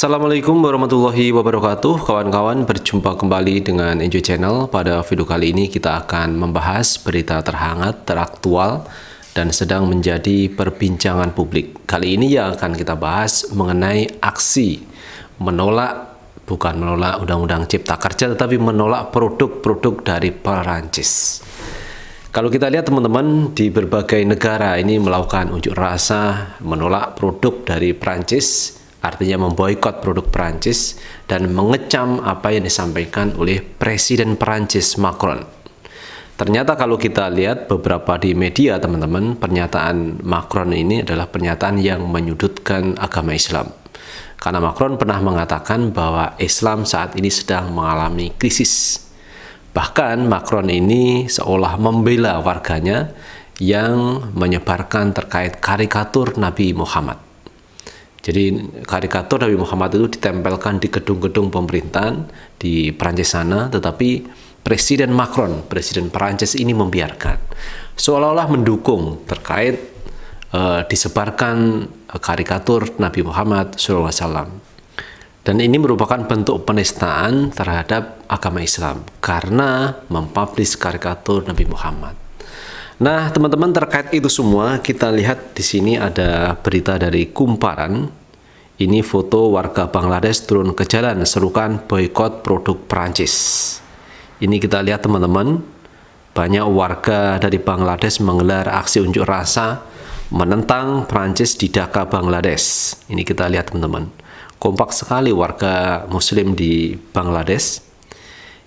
Assalamualaikum warahmatullahi wabarakatuh. Kawan-kawan, berjumpa kembali dengan Enjoy Channel. Pada video kali ini kita akan membahas berita terhangat, teraktual, dan sedang menjadi perbincangan publik. Kali ini yang akan kita bahas mengenai aksi bukan menolak Undang-Undang Cipta Kerja, tetapi menolak produk-produk dari Perancis. Kalau kita lihat teman-teman, di berbagai negara ini melakukan unjuk rasa menolak produk dari Perancis, artinya memboikot produk Perancis dan mengecam apa yang disampaikan oleh Presiden Perancis Macron. Ternyata kalau kita lihat beberapa di media teman-teman, pernyataan Macron ini adalah pernyataan yang menyudutkan agama Islam. Karena Macron pernah mengatakan bahwa Islam saat ini sedang mengalami krisis. Bahkan Macron ini seolah membela warganya yang menyebarkan terkait karikatur Nabi Muhammad. Jadi karikatur Nabi Muhammad itu ditempelkan di gedung-gedung pemerintahan di Perancis sana, tetapi Presiden Macron, Presiden Perancis ini membiarkan, seolah-olah mendukung terkait disebarkan karikatur Nabi Muhammad SAW. Dan ini merupakan bentuk penistaan terhadap agama Islam karena mempublish karikatur Nabi Muhammad. Nah, teman-teman, terkait itu semua kita lihat di sini ada berita dari Kumparan. Ini foto warga Bangladesh turun ke jalan serukan boikot produk Perancis. Ini kita lihat teman-teman, banyak warga dari Bangladesh menggelar aksi unjuk rasa menentang Perancis di Dhaka, Bangladesh. Ini kita lihat teman-teman, kompak sekali warga Muslim di Bangladesh.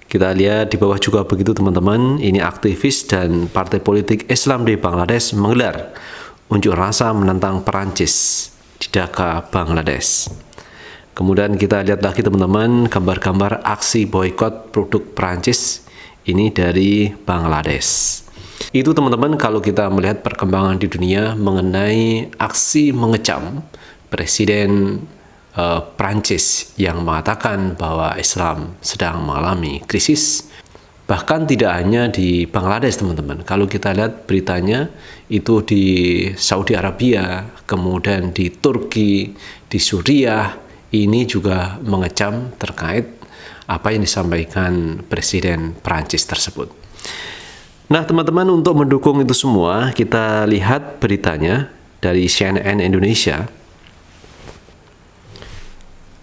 Kita lihat di bawah juga begitu teman-teman, ini aktivis dan partai politik Islam di Bangladesh menggelar unjuk rasa menentang Perancis di Dhaka, Bangladesh. Kemudian kita lihat lagi teman-teman, gambar-gambar aksi boikot produk Perancis ini dari Bangladesh. Itu teman-teman kalau kita melihat perkembangan di dunia mengenai aksi mengecam Presiden Perancis yang mengatakan bahwa Islam sedang mengalami krisis. Bahkan tidak hanya di Bangladesh teman-teman, kalau kita lihat beritanya itu di Saudi Arabia, kemudian di Turki, di Suriah, ini juga mengecam terkait apa yang disampaikan Presiden Perancis tersebut. Nah teman-teman, untuk mendukung itu semua kita lihat beritanya dari CNN Indonesia.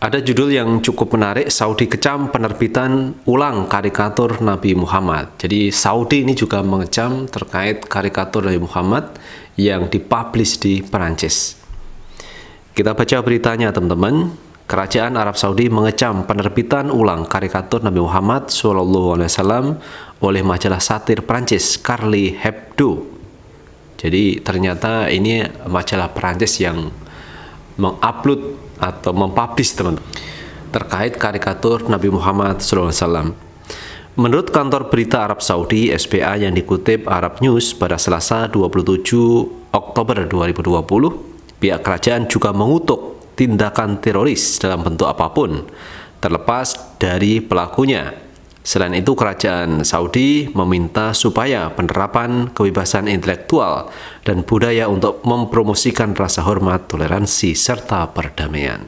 Ada judul yang cukup menarik, Saudi kecam penerbitan ulang karikatur Nabi Muhammad. Jadi Saudi ini juga mengecam terkait karikatur Nabi Muhammad yang dipublish di Perancis. Kita baca beritanya teman-teman. Kerajaan Arab Saudi mengecam penerbitan ulang karikatur Nabi Muhammad SAW oleh majalah satir Perancis Charlie Hebdo. Jadi ternyata ini majalah Perancis yang mengupload atau mempublish teman-teman terkait karikatur Nabi Muhammad SAW. Menurut kantor berita Arab Saudi SPA yang dikutip Arab News pada Selasa 27 Oktober 2020, pihak kerajaan juga mengutuk tindakan teroris dalam bentuk apapun terlepas dari pelakunya. Selain itu, kerajaan Saudi meminta supaya penerapan kebebasan intelektual dan budaya untuk mempromosikan rasa hormat, toleransi, serta perdamaian.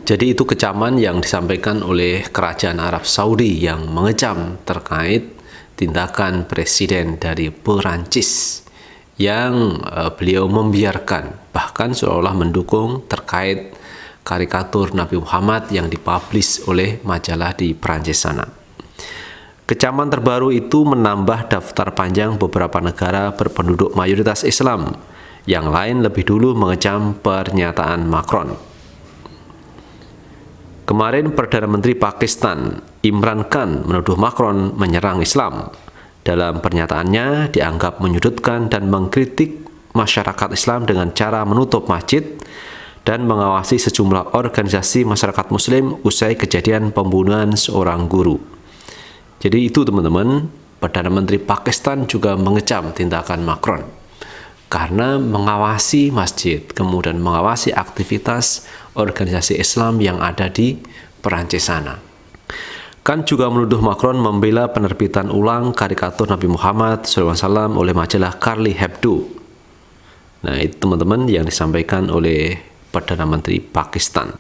Jadi itu kecaman yang disampaikan oleh kerajaan Arab Saudi yang mengecam terkait tindakan presiden dari Perancis yang beliau membiarkan, bahkan seolah mendukung terkait karikatur Nabi Muhammad yang dipublish oleh majalah di Perancis sana. Kecaman terbaru itu menambah daftar panjang beberapa negara berpenduduk mayoritas Islam yang lain lebih dulu mengecam pernyataan Macron. Kemarin Perdana Menteri Pakistan Imran Khan menuduh Macron menyerang Islam. Dalam pernyataannya dianggap menyudutkan dan mengkritik masyarakat Islam dengan cara menutup masjid dan mengawasi sejumlah organisasi masyarakat Muslim usai kejadian pembunuhan seorang guru. Jadi itu teman-teman, Perdana Menteri Pakistan juga mengecam tindakan Macron karena mengawasi masjid, kemudian mengawasi aktivitas organisasi Islam yang ada di Perancis sana. Khan juga menuduh Macron membela penerbitan ulang karikatur Nabi Muhammad SAW oleh majalah Charlie Hebdo. Nah itu teman-teman yang disampaikan oleh Perdana Menteri Pakistan.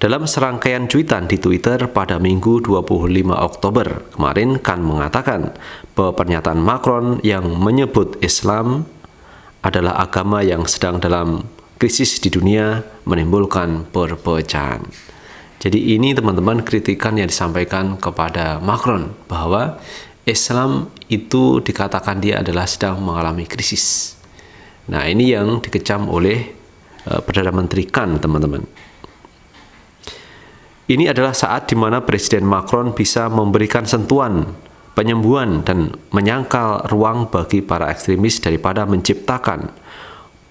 Dalam serangkaian cuitan di Twitter pada Minggu 25 Oktober kemarin, Khan mengatakan bahwa pernyataan Macron yang menyebut Islam adalah agama yang sedang dalam krisis di dunia menimbulkan perpecahan. Jadi ini teman-teman kritikan yang disampaikan kepada Macron bahwa Islam itu dikatakan dia adalah sedang mengalami krisis. Nah, ini yang dikecam oleh Perdana Menteri Khan, teman-teman. Ini adalah saat di mana Presiden Macron bisa memberikan sentuhan penyembuhan dan menyangkal ruang bagi para ekstremis daripada menciptakan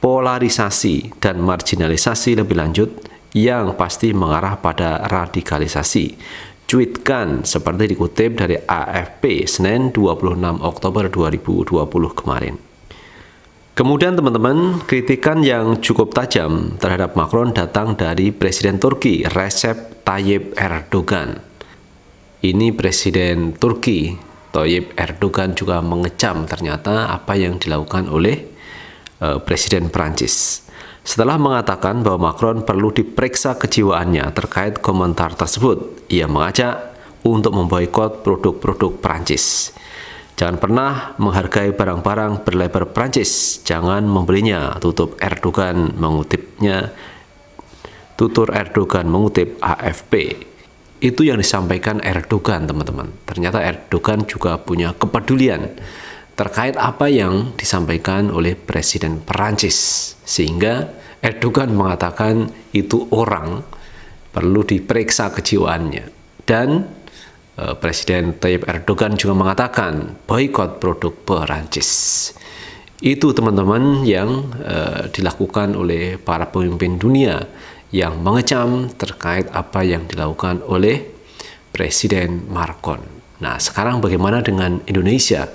polarisasi dan marginalisasi lebih lanjut yang pasti mengarah pada radikalisasi. Tweet Khan seperti dikutip dari AFP Senin 26 Oktober 2020 kemarin. Kemudian teman-teman, kritikan yang cukup tajam terhadap Macron datang dari Presiden Turki Recep Tayyip Erdogan. Ini Presiden Turki Tayyip Erdogan juga mengecam ternyata apa yang dilakukan oleh Presiden Prancis. Setelah mengatakan bahwa Macron perlu diperiksa kejiwaannya terkait komentar tersebut, ia mengajak untuk memboikot produk-produk Prancis. Jangan pernah menghargai barang-barang berlabel Prancis, jangan membelinya, tutur Erdogan mengutip AFP. Itu yang disampaikan Erdogan, teman-teman. Ternyata Erdogan juga punya kepedulian terkait apa yang disampaikan oleh Presiden Perancis, sehingga Erdogan mengatakan itu orang perlu diperiksa kejiwaannya. Dan Presiden Tayyip Erdogan juga mengatakan boikot produk Perancis. Itu teman-teman yang dilakukan oleh para pemimpin dunia yang mengecam terkait apa yang dilakukan oleh Presiden Macron. Nah, sekarang bagaimana dengan Indonesia?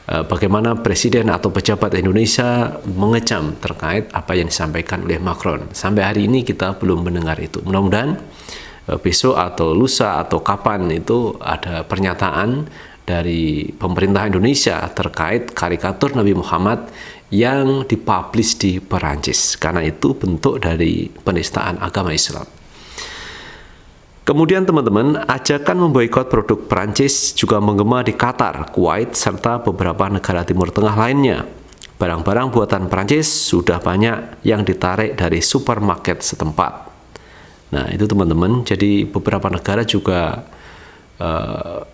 Bagaimana Presiden atau pejabat Indonesia mengecam terkait apa yang disampaikan oleh Macron? Sampai hari ini kita belum mendengar itu. Mudah-mudahan besok atau lusa atau kapan itu ada pernyataan dari pemerintah Indonesia terkait karikatur Nabi Muhammad yang dipublish di Perancis, karena itu bentuk dari penistaan agama Islam. Kemudian teman-teman, ajakan memboikot produk Perancis juga menggema di Qatar, Kuwait, serta beberapa negara Timur Tengah lainnya. Barang-barang buatan Perancis sudah banyak yang ditarik dari supermarket setempat. Nah, itu teman-teman, jadi beberapa negara juga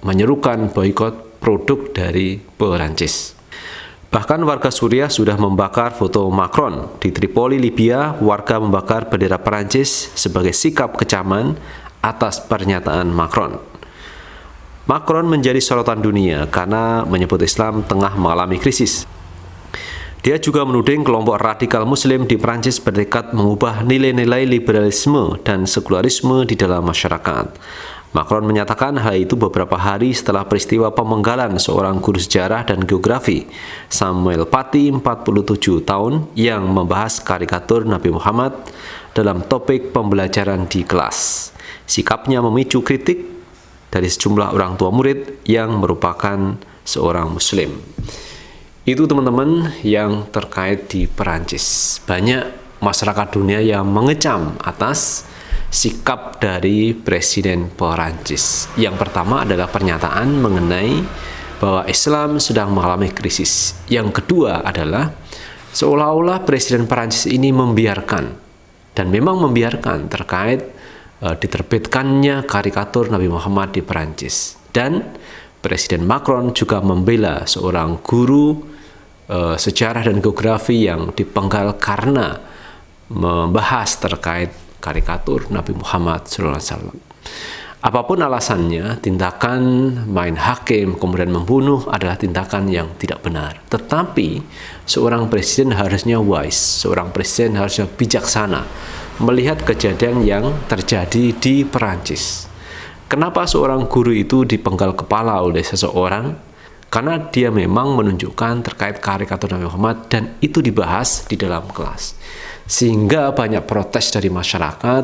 menyerukan boikot produk dari Perancis. Bahkan warga Suriah sudah membakar foto Macron. Di Tripoli, Libya, warga membakar bendera Perancis sebagai sikap kecaman atas pernyataan Macron. Macron menjadi sorotan dunia karena menyebut Islam tengah mengalami krisis. Dia juga menuding kelompok radikal Muslim di Prancis bertekad mengubah nilai-nilai liberalisme dan sekularisme di dalam masyarakat. Macron menyatakan hal itu beberapa hari setelah peristiwa pemenggalan seorang guru sejarah dan geografi, Samuel Paty, 47 tahun, yang membahas karikatur Nabi Muhammad dalam topik pembelajaran di kelas. Sikapnya memicu kritik dari sejumlah orang tua murid yang merupakan seorang Muslim. Itu teman-teman yang terkait di Perancis. Banyak masyarakat dunia yang mengecam atas sikap dari Presiden Perancis. Yang pertama adalah pernyataan mengenai bahwa Islam sedang mengalami krisis. Yang kedua adalah seolah-olah Presiden Perancis ini membiarkan, dan memang membiarkan terkait diterbitkannya karikatur Nabi Muhammad di Perancis. Dan Presiden Macron juga membela seorang guru sejarah dan geografi yang dipenggal karena membahas terkait karikatur Nabi Muhammad SAW. Apapun alasannya, tindakan main hakim kemudian membunuh adalah tindakan yang tidak benar. Tetapi seorang presiden harusnya wise, seorang presiden harusnya bijaksana melihat kejadian yang terjadi di Perancis. Kenapa seorang guru itu dipenggal kepala oleh seseorang? Karena dia memang menunjukkan terkait karikatur Nabi Muhammad dan itu dibahas di dalam kelas. Sehingga banyak protes dari masyarakat,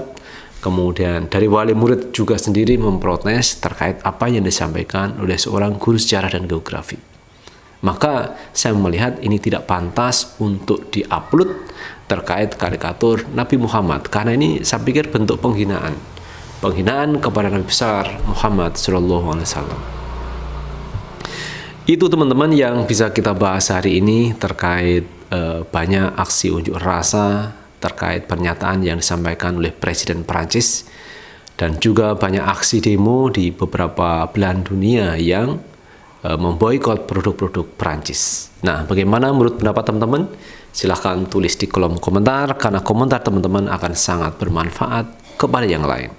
kemudian dari wali murid juga sendiri memprotes terkait apa yang disampaikan oleh seorang guru sejarah dan geografi. Maka saya melihat ini tidak pantas untuk diupload terkait karikatur Nabi Muhammad, karena ini saya pikir bentuk penghinaan kepada Nabi besar Muhammad SAW. Itu teman-teman yang bisa kita bahas hari ini terkait banyak aksi unjuk rasa terkait pernyataan yang disampaikan oleh Presiden Prancis, dan juga banyak aksi demo di beberapa belahan dunia yang memboikot produk-produk Prancis. Nah, bagaimana menurut pendapat teman-teman? Silahkan tulis di kolom komentar, karena komentar teman-teman akan sangat bermanfaat kepada yang lain.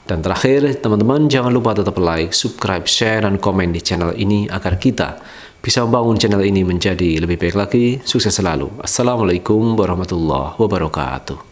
Dan terakhir, teman-teman jangan lupa tetap like, subscribe, share, dan komen di channel ini agar kita bisa membangun channel ini menjadi lebih baik lagi. Sukses selalu. Assalamualaikum warahmatullahi wabarakatuh.